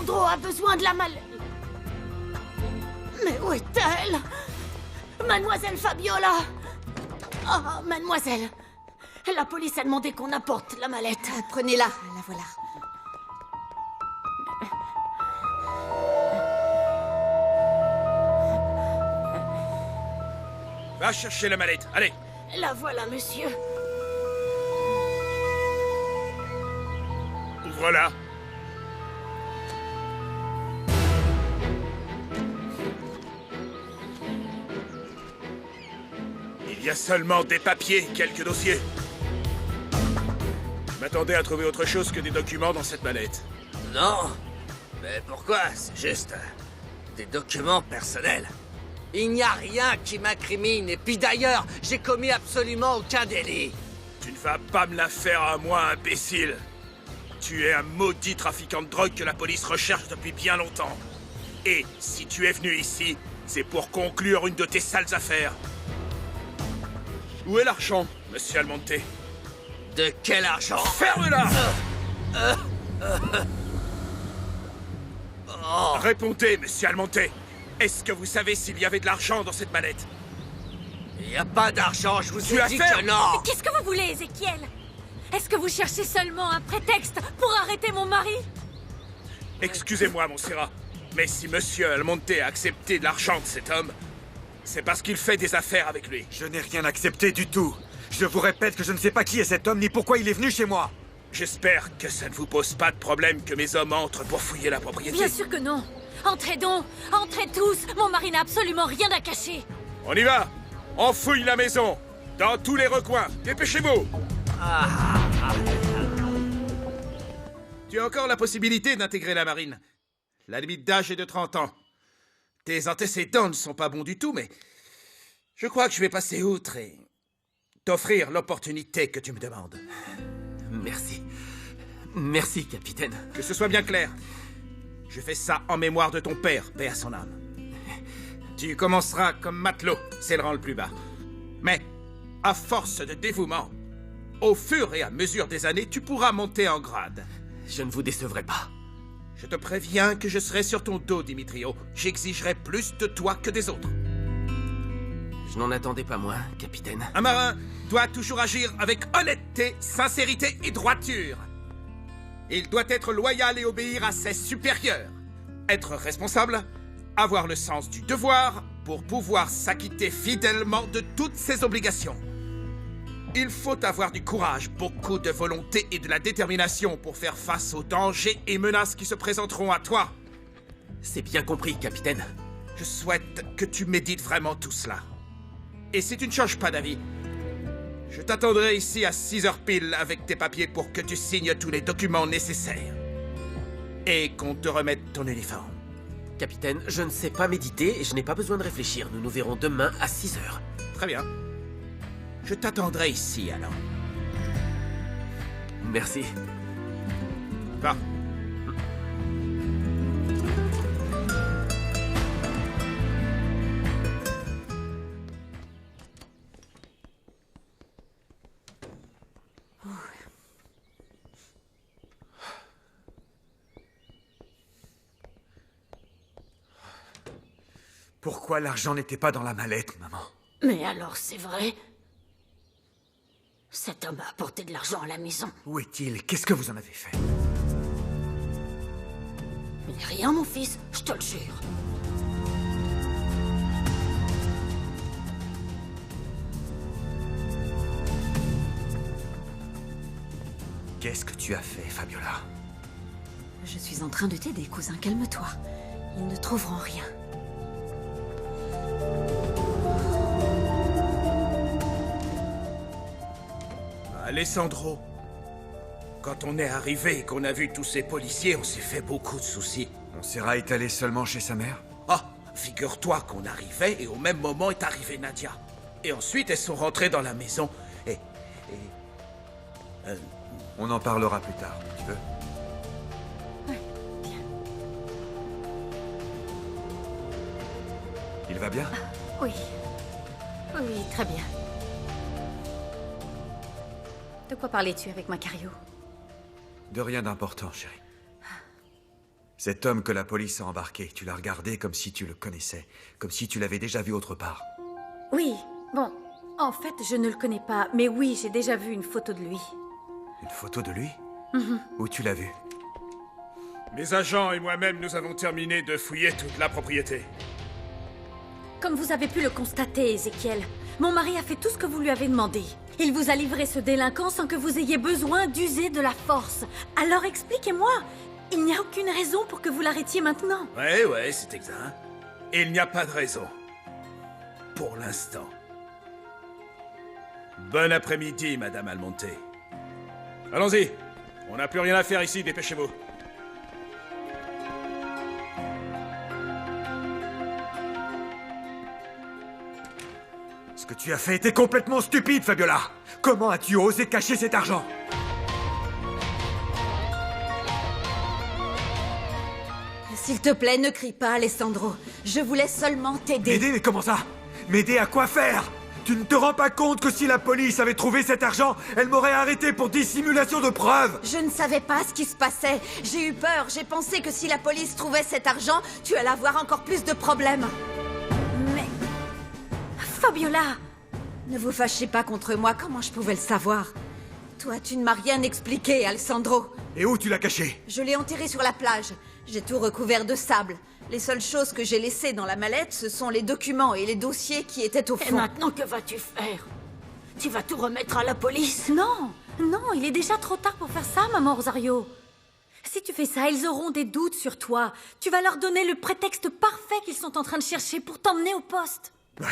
Alessandro a besoin de la mallette. Mais où est-elle? Mademoiselle Fabiola! Oh, mademoiselle! La police a demandé qu'on apporte la mallette. Prenez-la, la voilà. Va chercher la mallette, allez. La voilà, monsieur. Ouvre-la. Il y a seulement des papiers, quelques dossiers. Je m'attendais à trouver autre chose que des documents dans cette mallette. Non. Mais pourquoi? C'est juste des documents personnels. Il n'y a rien qui m'incrimine. Et puis d'ailleurs, j'ai commis absolument aucun délit. Tu ne vas pas me la faire à moi, imbécile. Tu es un maudit trafiquant de drogue que la police recherche depuis bien longtemps. Et si tu es venu ici, c'est pour conclure une de tes sales affaires. Où est l'argent, monsieur Almonte? De quel argent? Ferme-la! Répondez, monsieur Almonte. Est-ce que vous savez s'il y avait de l'argent dans cette mallette? Il n'y a pas d'argent, je vous Tu ai as dit fait- que non! Qu'est-ce que vous voulez, Ézéchiel? Est-ce que vous cherchez seulement un prétexte pour arrêter mon mari? Excusez-moi, Montserrat, mais si monsieur Almonte a accepté de l'argent de cet homme, c'est parce qu'il fait des affaires avec lui. Je n'ai rien accepté du tout. Je vous répète que je ne sais pas qui est cet homme ni pourquoi il est venu chez moi. J'espère que ça ne vous pose pas de problème que mes hommes entrent pour fouiller la propriété. Bien sûr que non. Entrez donc, entrez tous. Mon mari n'a absolument rien à cacher. On y va! On fouille la maison! Dans tous les recoins! Dépêchez-vous! Tu as encore la possibilité d'intégrer la marine. La limite d'âge est de 30 ans. Tes antécédents ne sont pas bons du tout, mais je crois que je vais passer outre et t'offrir l'opportunité que tu me demandes. Merci. Merci, capitaine. Que ce soit bien clair. Je fais ça en mémoire de ton père, paix à son âme. Tu commenceras comme matelot, c'est le rang le plus bas. Mais, à force de dévouement, au fur et à mesure des années, tu pourras monter en grade. Je ne vous décevrai pas. Je te préviens que je serai sur ton dos, Dimitrio. J'exigerai plus de toi que des autres. Je n'en attendais pas moins, capitaine. Un marin doit toujours agir avec honnêteté, sincérité et droiture. Il doit être loyal et obéir à ses supérieurs. Être responsable, avoir le sens du devoir pour pouvoir s'acquitter fidèlement de toutes ses obligations. Il faut avoir du courage, beaucoup de volonté et de la détermination pour faire face aux dangers et menaces qui se présenteront à toi. C'est bien compris, capitaine. Je souhaite que tu médites vraiment tout cela. Et si tu ne changes pas d'avis, je t'attendrai ici à 6 heures pile avec tes papiers pour que tu signes tous les documents nécessaires. Et qu'on te remette ton uniforme. Capitaine, je ne sais pas méditer et je n'ai pas besoin de réfléchir. Nous nous verrons demain à 6 heures. Très bien. Je t'attendrai ici, alors. Merci. Va. Pourquoi l'argent n'était pas dans la mallette, maman? Mais alors, c'est vrai? Cet homme a apporté de l'argent à la maison. Où est-il? Qu'est-ce que vous en avez fait? Mais rien, mon fils, je te le jure. Qu'est-ce que tu as fait, Fabiola? Je suis en train de t'aider, cousin, calme-toi. Ils ne trouveront rien. Alessandro, quand on est arrivé et qu'on a vu tous ces policiers, on s'est fait beaucoup de soucis. Montserrat est allé seulement chez sa mère? Ah, figure-toi qu'on arrivait et au même moment est arrivée Nadia. Et ensuite, elles sont rentrées dans la maison et... On en parlera plus tard, tu veux? Bien. Il va bien? Oui. Oui, très bien. De quoi parlais-tu avec Macario? De rien d'important, chérie. Cet homme que la police a embarqué, tu l'as regardé comme si tu le connaissais, comme si tu l'avais déjà vu autre part. Oui, bon, en fait, je ne le connais pas, mais oui, j'ai déjà vu une photo de lui. Une photo de lui Où tu l'as vu? Mes agents et moi-même, nous avons terminé de fouiller toute la propriété. Comme vous avez pu le constater, Ézéchiel, mon mari a fait tout ce que vous lui avez demandé. Il vous a livré ce délinquant sans que vous ayez besoin d'user de la force. Alors expliquez-moi, il n'y a aucune raison pour que vous l'arrêtiez maintenant. Ouais, c'est exact. Il n'y a pas de raison. Pour l'instant. Bon après-midi, Madame Almonte. Allons-y. On n'a plus rien à faire ici, dépêchez-vous. Ce que tu as fait était complètement stupide, Fabiola. Comment as-tu osé cacher cet argent? S'il te plaît, ne crie pas, Alessandro. Je voulais seulement t'aider. M'aider? Mais comment ça? M'aider à quoi faire? Tu ne te rends pas compte que si la police avait trouvé cet argent, elle m'aurait arrêté pour dissimulation de preuves? Je ne savais pas ce qui se passait. J'ai eu peur. J'ai pensé que si la police trouvait cet argent, tu allais avoir encore plus de problèmes. Mais... Fabiola! Ne vous fâchez pas contre moi. Comment je pouvais le savoir? Toi, tu ne m'as rien expliqué, Alessandro. Et où tu l'as caché? Je l'ai enterré sur la plage. J'ai tout recouvert de sable. Les seules choses que j'ai laissées dans la mallette, ce sont les documents et les dossiers qui étaient au Et fond. maintenant, que vas-tu faire? Tu vas tout remettre à la police? Non, non, il est déjà trop tard pour faire ça, maman Rosario. Si tu fais ça, ils auront des doutes sur toi. Tu vas leur donner le prétexte parfait qu'ils sont en train de chercher pour t'emmener au poste. Ouais.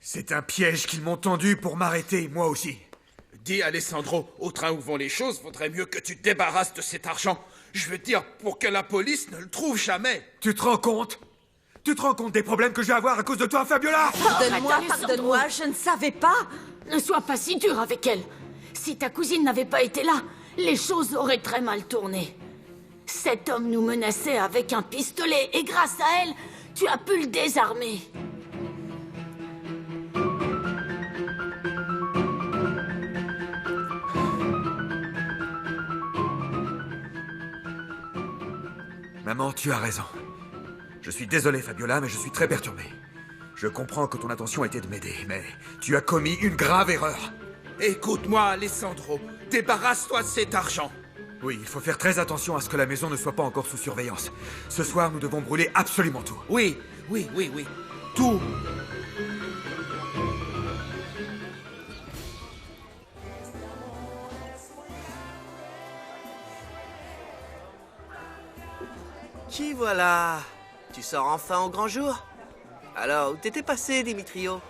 C'est un piège qu'ils m'ont tendu pour m'arrêter, moi aussi. Dis, Alessandro, au train où vont les choses, vaudrait mieux que tu te débarrasses de cet argent. Je veux dire, pour que la police ne le trouve jamais. Tu te rends compte? Tu te rends compte des problèmes que je vais avoir à cause de toi, Fabiola? Pardonne-moi, Alessandro. pardonne-moi, je ne savais pas. Ne sois pas si dur avec elle. Si ta cousine n'avait pas été là, les choses auraient très mal tourné. Cet homme nous menaçait avec un pistolet et grâce à elle, tu as pu le désarmer. Maman, tu as raison. Je suis désolé, Fabiola, mais je suis très perturbé. Je comprends que ton intention était de m'aider, mais tu as commis une grave erreur. Écoute-moi, Alessandro. Débarrasse-toi de cet argent. Oui, il faut faire très attention à ce que la maison ne soit pas encore sous surveillance. Ce soir, nous devons brûler absolument tout. Oui. Tout. Qui voilà? Tu sors enfin au grand jour? Alors, où t'étais passé, Dimitrio?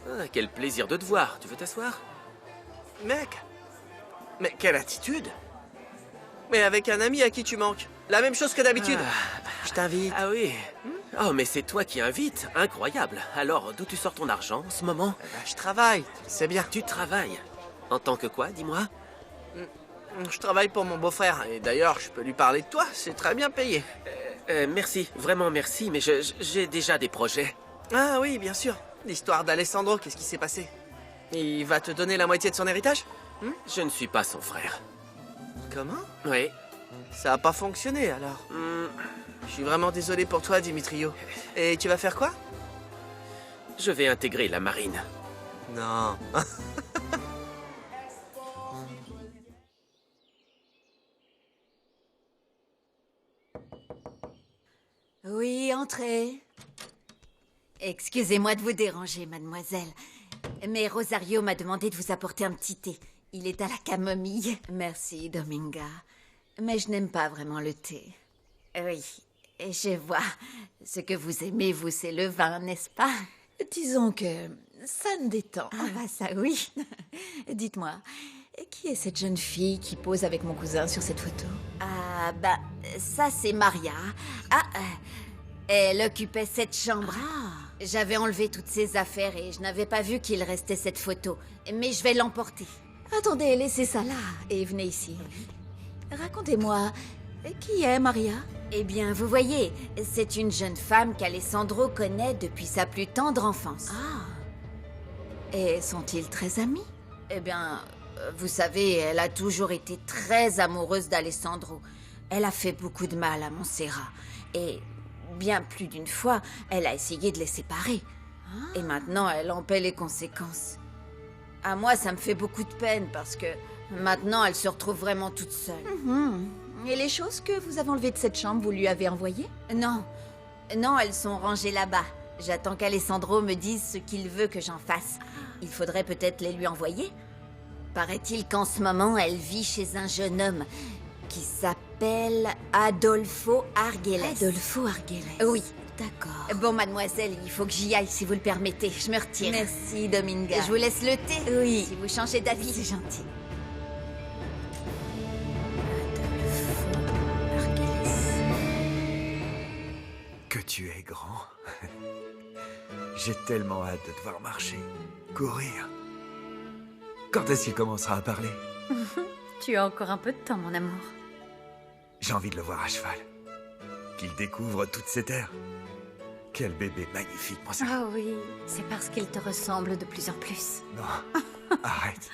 Ah, quel plaisir de te voir. Tu veux t'asseoir? Mec, mais quelle attitude! Mais avec un ami à qui tu manques. La même chose que d'habitude. Je t'invite. Ah oui. Oh, mais c'est toi qui invites. Incroyable. Alors, d'où tu sors ton argent en ce moment? Je travaille, c'est bien. Tu travailles. En tant que quoi, dis-moi? Je travaille pour mon beau-frère. Et d'ailleurs, je peux lui parler de toi, c'est très bien payé. Merci, vraiment merci, mais j'ai déjà des projets. Ah oui, bien sûr. L'histoire d'Alessandro, qu'est-ce qui s'est passé? Il va te donner la moitié de son héritage? Je ne suis pas son frère. Comment? Oui. Ça a pas fonctionné, alors. Je suis vraiment désolé pour toi, Dimitrio. Et tu vas faire quoi? Je vais intégrer la marine. Non. Oui, entrez. Excusez-moi de vous déranger, mademoiselle. Mais Rosario m'a demandé de vous apporter un petit thé. Il est à la camomille. Merci, Dominga. Mais je n'aime pas vraiment le thé. Oui, et je vois. Ce que vous aimez, vous, c'est le vin, n'est-ce pas? Disons que ça me détend. Ah bah ça, oui. Dites-moi, qui est cette jeune fille qui pose avec mon cousin sur cette photo? Ah, bah, ça, c'est Maria. Elle occupait cette chambre. J'avais enlevé toutes ses affaires et je n'avais pas vu qu'il restait cette photo. Mais je vais l'emporter. Attendez, laissez ça là et venez ici. Racontez-moi, qui est Maria? Eh bien, vous voyez, c'est une jeune femme qu'Alessandro connaît depuis sa plus tendre enfance. Et sont-ils très amis? Eh bien, vous savez, elle a toujours été très amoureuse d'Alessandro. Elle a fait beaucoup de mal à Montserrat. Et bien plus d'une fois, elle a essayé de les séparer. Et maintenant, elle en paie les conséquences. À moi, ça me fait beaucoup de peine parce que maintenant, elle se retrouve vraiment toute seule. Et les choses que vous avez enlevées de cette chambre, vous lui avez envoyées? Non, non, elles sont rangées là-bas. J'attends qu'Alessandro me dise ce qu'il veut que j'en fasse. Il faudrait peut-être les lui envoyer. Paraît-il qu'en ce moment, elle vit chez un jeune homme qui s'appelle Adolfo Arguelles. Adolfo Arguelles. Oui. D'accord. Bon, mademoiselle, il faut que j'y aille, si vous le permettez. Je me retire. Merci, Dominga. Je vous laisse le thé. Oui. Si vous changez d'avis. C'est gentil. Que tu es grand. J'ai tellement hâte de te voir marcher, courir. Quand est-ce qu'il commencera à parler? Tu as encore un peu de temps, mon amour. J'ai envie de le voir à cheval. Qu'il découvre toute cette terre. Quel bébé magnifique, mon Ah oui, c'est parce qu'il te ressemble de plus en plus. Non, arrête.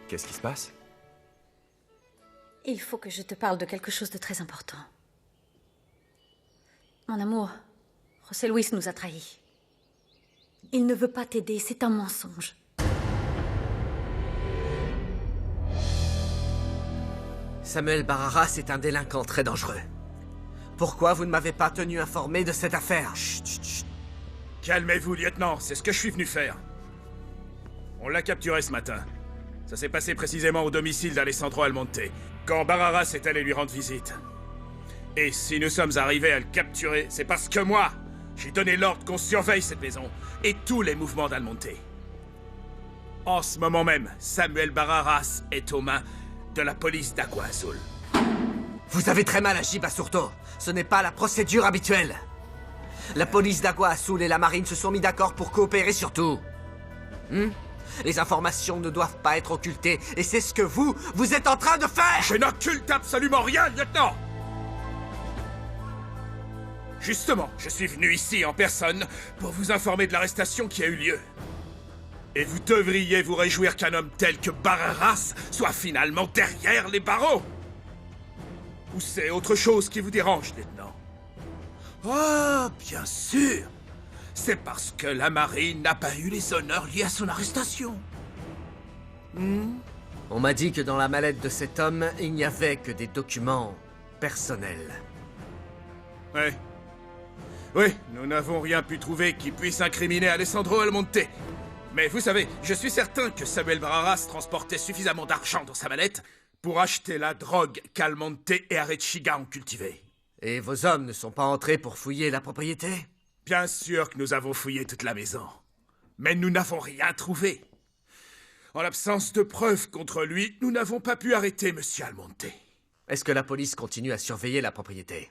Qu'est-ce qui se passe? Il faut que je te parle de quelque chose de très important. Mon amour, José Luis nous a trahis. Il ne veut pas t'aider, c'est un mensonge. Samuel Barraras est un délinquant très dangereux. Pourquoi vous ne m'avez pas tenu informé de cette affaire? Chut, chut, chut. Calmez-vous, lieutenant, c'est ce que je suis venu faire. On l'a capturé ce matin. Ça s'est passé précisément au domicile d'Alessandro Almonte, quand Barraras est allé lui rendre visite. Et si nous sommes arrivés à le capturer, c'est parce que moi, j'ai donné l'ordre qu'on surveille cette maison et tous les mouvements d'Almonte. En ce moment même, Samuel Barraras est aux mains de la police d'Agua Azul. Vous avez très mal agi, Basurto. Ce n'est pas la procédure habituelle. La police d'Agua Azul et la marine se sont mis d'accord pour coopérer sur tout. Les informations ne doivent pas être occultées, et c'est ce que vous êtes en train de faire! Je n'occulte absolument rien, lieutenant! Justement, je suis venu ici en personne pour vous informer de l'arrestation qui a eu lieu. Et vous devriez vous réjouir qu'un homme tel que Barraras soit finalement derrière les barreaux. Ou c'est autre chose qui vous dérange, lieutenant? Oh, bien sûr! C'est parce que la marine n'a pas eu les honneurs liés à son arrestation. On m'a dit que dans la mallette de cet homme, il n'y avait que des documents personnels. Oui. Oui, nous n'avons rien pu trouver qui puisse incriminer Alessandro Almonte. Mais vous savez, je suis certain que Samuel Barraras transportait suffisamment d'argent dans sa mallette pour acheter la drogue qu'Almonte et Arechiga ont cultivée. Et vos hommes ne sont pas entrés pour fouiller la propriété? Bien sûr que nous avons fouillé toute la maison. Mais nous n'avons rien trouvé. En l'absence de preuves contre lui, nous n'avons pas pu arrêter Monsieur Almonte. Est-ce que la police continue à surveiller la propriété?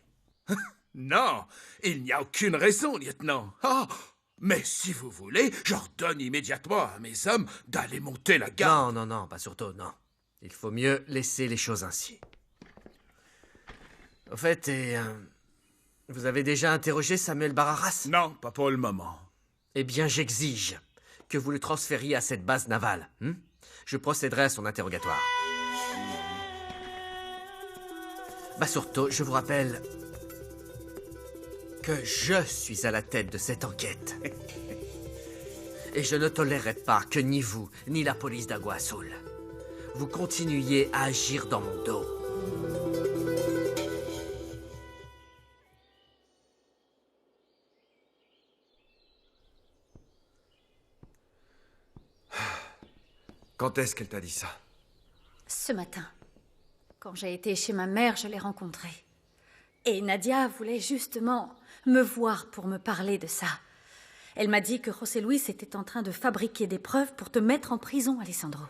Non, il n'y a aucune raison, lieutenant. Oh, mais si vous voulez, j'ordonne immédiatement à mes hommes d'aller monter la garde. Non, pas surtout, non. Il faut mieux laisser les choses ainsi. Au fait, vous avez déjà interrogé Samuel Barraras? Non, pas pour le moment. Eh bien, j'exige que vous le transfériez à cette base navale. Je procéderai à son interrogatoire. Basurto, je vous rappelle que je suis à la tête de cette enquête. Et je ne tolérerai pas que ni vous, ni la police d'Agua Azul, vous continuiez à agir dans mon dos. Quand est-ce qu'elle t'a dit ça? Ce matin, quand j'ai été chez ma mère, je l'ai rencontrée. Et Nadia voulait justement me voir pour me parler de ça. Elle m'a dit que José Luis était en train de fabriquer des preuves pour te mettre en prison, Alessandro.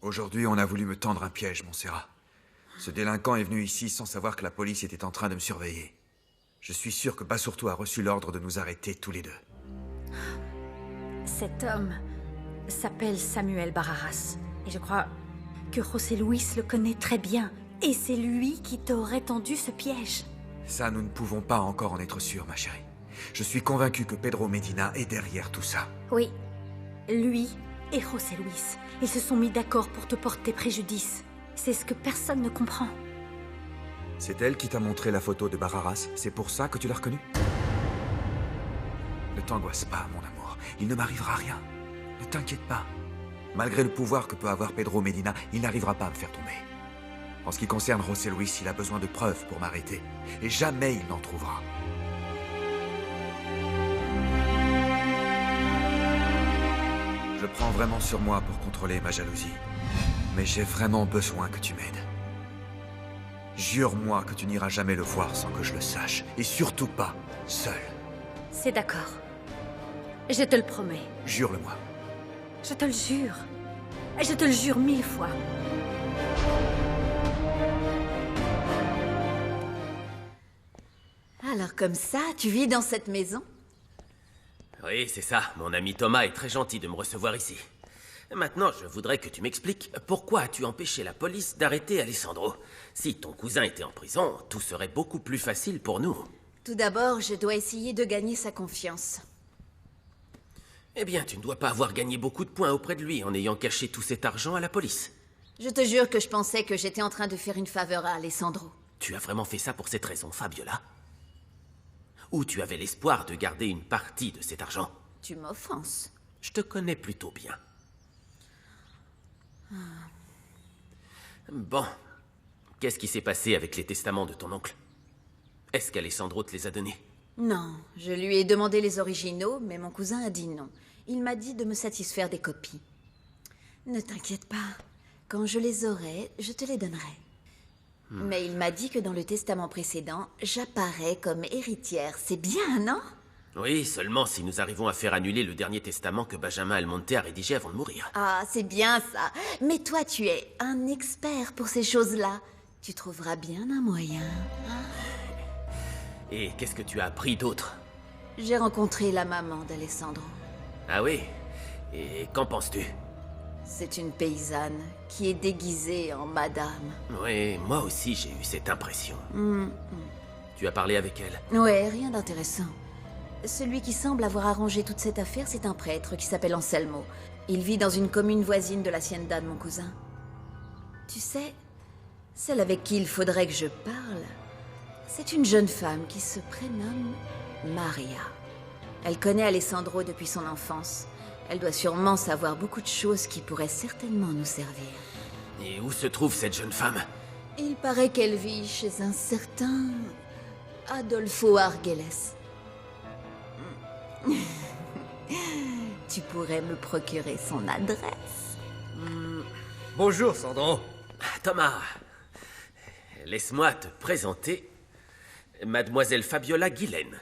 Aujourd'hui, on a voulu me tendre un piège, Montserrat. Ce délinquant est venu ici sans savoir que la police était en train de me surveiller. Je suis sûr que Basurto a reçu l'ordre de nous arrêter tous les deux. Cet homme s'appelle Samuel Barraras. Et je crois que José Luis le connaît très bien. Et c'est lui qui t'aurait tendu ce piège. Ça, nous ne pouvons pas encore en être sûrs, ma chérie. Je suis convaincu que Pedro Medina est derrière tout ça. Oui, lui et José Luis, ils se sont mis d'accord pour te porter préjudice. C'est ce que personne ne comprend. C'est elle qui t'a montré la photo de Barraras. C'est pour ça que tu l'as reconnue? Ne t'angoisse pas, mon amour. Il ne m'arrivera rien. Ne t'inquiète pas. Malgré le pouvoir que peut avoir Pedro Medina, il n'arrivera pas à me faire tomber. En ce qui concerne José Luis, il a besoin de preuves pour m'arrêter. Et jamais il n'en trouvera. Je prends vraiment sur moi pour contrôler ma jalousie. Mais j'ai vraiment besoin que tu m'aides. Jure-moi que tu n'iras jamais le voir sans que je le sache. Et surtout pas seul. C'est d'accord. Je te le promets. Jure-le-moi. Je te le jure. Je te le jure 1000 fois. Alors comme ça, tu vis dans cette maison? Oui, c'est ça. Mon ami Thomas est très gentil de me recevoir ici. Maintenant, je voudrais que tu m'expliques pourquoi as-tu empêché la police d'arrêter Alessandro? Si ton cousin était en prison, tout serait beaucoup plus facile pour nous. Tout d'abord, je dois essayer de gagner sa confiance. Eh bien, tu ne dois pas avoir gagné beaucoup de points auprès de lui en ayant caché tout cet argent à la police. Je te jure que je pensais que j'étais en train de faire une faveur à Alessandro. Tu as vraiment fait ça pour cette raison, Fabiola? Ou tu avais l'espoir de garder une partie de cet argent? Tu m'offenses. Je te connais plutôt bien. Bon. Qu'est-ce qui s'est passé avec les testaments de ton oncle? Est-ce qu'Alessandro te les a donnés? Non, je lui ai demandé les originaux, mais mon cousin a dit non. Il m'a dit de me satisfaire des copies. Ne t'inquiète pas. Quand je les aurai, je te les donnerai. Mais il m'a dit que dans le testament précédent, j'apparais comme héritière. C'est bien, non? Oui, seulement si nous arrivons à faire annuler le dernier testament que Benjamin Almonte a rédigé avant de mourir. Ah, c'est bien ça. Mais toi, tu es un expert pour ces choses-là. Tu trouveras bien un moyen. Et qu'est-ce que tu as appris d'autre? J'ai rencontré la maman d'Alessandro. Ah oui? Et qu'en penses-tu? C'est une paysanne qui est déguisée en madame. Oui, moi aussi j'ai eu cette impression. Tu as parlé avec elle? Ouais, rien d'intéressant. Celui qui semble avoir arrangé toute cette affaire, c'est un prêtre qui s'appelle Anselmo. Il vit dans une commune voisine de l'hacienda de mon cousin. Tu sais, celle avec qui il faudrait que je parle, c'est une jeune femme qui se prénomme Maria. Elle connaît Alessandro depuis son enfance. Elle doit sûrement savoir beaucoup de choses qui pourraient certainement nous servir. Et où se trouve cette jeune femme? Il paraît qu'elle vit chez un certain Adolfo Arguelles. Tu pourrais me procurer son adresse? Bonjour, Sandro. Thomas, laisse-moi te présenter Mademoiselle Fabiola Guilaine.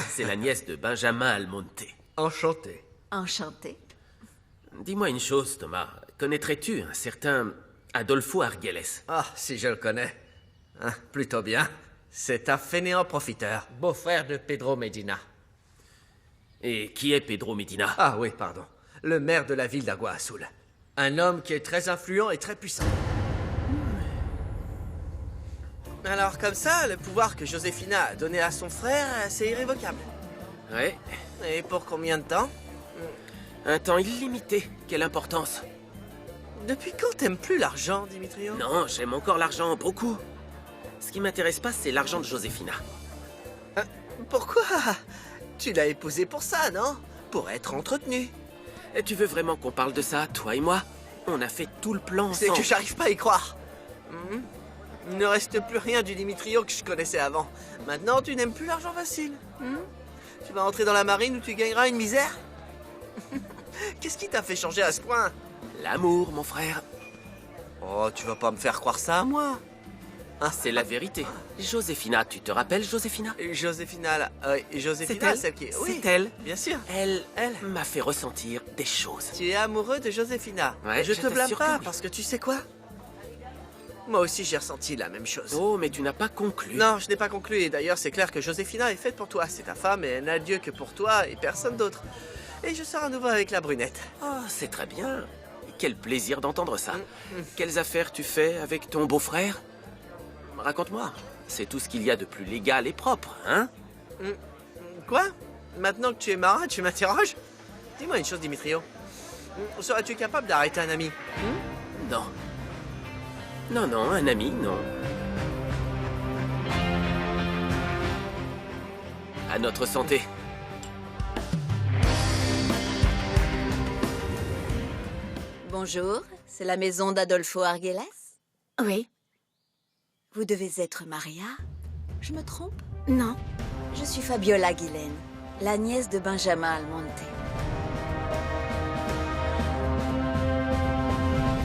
C'est la nièce de Benjamin Almonte. Enchanté. Enchantée. Dis-moi une chose, Thomas. Connaîtrais-tu un certain Adolfo Arguelles? Ah, si je le connais. Hein, plutôt bien. C'est un fainéant profiteur, beau-frère de Pedro Medina. Et qui est Pedro Medina? Ah oui, pardon. Le maire de la ville d'Agua Azul. Un homme qui est très influent et très puissant. Alors comme ça, le pouvoir que Josefina a donné à son frère, c'est irrévocable. Ouais, Et pour combien de temps? un temps illimité. Quelle importance? Depuis quand t'aimes plus l'argent, Dimitrio? Non, j'aime encore l'argent, beaucoup. Ce qui m'intéresse pas, c'est l'argent de Josefina. Pourquoi? Tu l'as épousée pour ça, non? Pour être entretenu. Et tu veux vraiment qu'on parle de ça, toi et moi? On a fait tout le plan C'est ensemble. que j'arrive pas à y croire. Il ne reste plus rien du Dimitrio que je connaissais avant. Maintenant, tu n'aimes plus l'argent facile. Tu vas entrer dans la marine où tu gagneras une misère? Qu'est-ce qui t'a fait changer à ce point? L'amour, mon frère. Oh, tu vas pas me faire croire ça à moi. C'est la vérité. Josefina, tu te rappelles Josefina? Josefina, là. Josefina, C'est elle? celle qui... C'est elle. bien sûr. Elle m'a fait ressentir des choses. Tu es amoureux de Josefina. Ouais, je je te blâme t'assure que pas, oui. parce que tu sais quoi? Moi aussi, j'ai ressenti la même chose. Oh, mais tu n'as pas conclu. Non, je n'ai pas conclu. Et d'ailleurs, c'est clair que Josefina est faite pour toi. C'est ta femme et elle n'a Dieu que pour toi et personne d'autre. Et je sors à nouveau avec la brunette. Oh, c'est très bien. Quel plaisir d'entendre ça. Quelles affaires tu fais avec ton beau-frère? Raconte-moi. C'est tout ce qu'il y a de plus légal et propre, hein? Quoi? Maintenant que tu es marin, tu m'interroges? Dis-moi une chose, Dimitrio. Serais-tu capable d'arrêter un ami? Non. Non, non, un ami, non. À notre santé. Bonjour, c'est la maison d'Adolfo Arguelles? Oui. Vous devez être Maria? Je me trompe? Non. Je suis Fabiola Guillen, la nièce de Benjamin Almonte.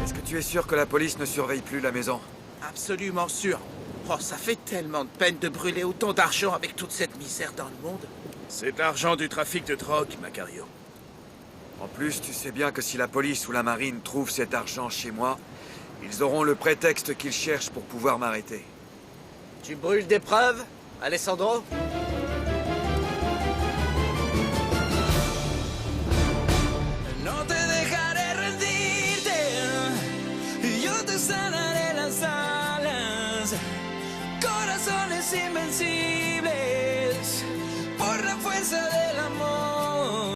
Est-ce que tu es sûr que la police ne surveille plus la maison? Absolument sûr. Oh, ça fait tellement de peine de brûler autant d'argent avec toute cette misère dans le monde. C'est l'argent du trafic de drogue, Macario. En plus, tu sais bien que si la police ou la marine trouvent cet argent chez moi, ils auront le prétexte qu'ils cherchent pour pouvoir m'arrêter. Tu brûles des preuves, Alessandro? No te dejaré rendirte, yo te sanaré las alas, corazones invencibles.